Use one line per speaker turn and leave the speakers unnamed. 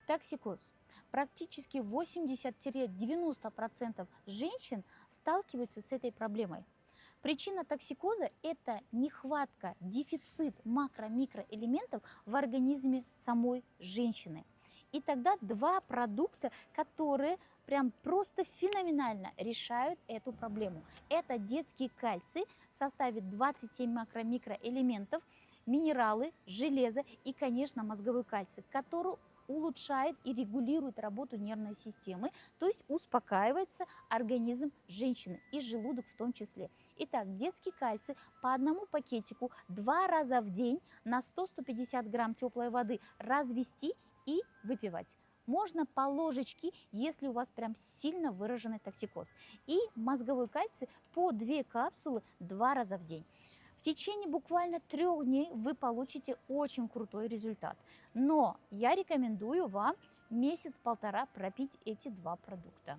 Токсикоз. Практически 80-90% женщин сталкиваются с этой проблемой. Причина токсикоза – это нехватка, дефицит макро-микроэлементов в организме самой женщины. И тогда два продукта, которые прям просто феноменально решают эту проблему. Это детский кальций в составе 27 макро-микроэлементов, минералы, железо и, конечно, мозговой кальций, который улучшает и регулирует работу нервной системы, то есть успокаивается организм женщины и желудок в том числе. Итак, детский кальций по одному пакетику 2 раза в день на 100-150 грамм теплой воды развести и выпивать. Можно по ложечке, если у вас прям сильно выраженный токсикоз. И мозговой кальций по 2 капсулы 2 раза в день. В течение буквально 3 дней вы получите очень крутой результат. Но я рекомендую вам месяц-полтора пропить эти два продукта.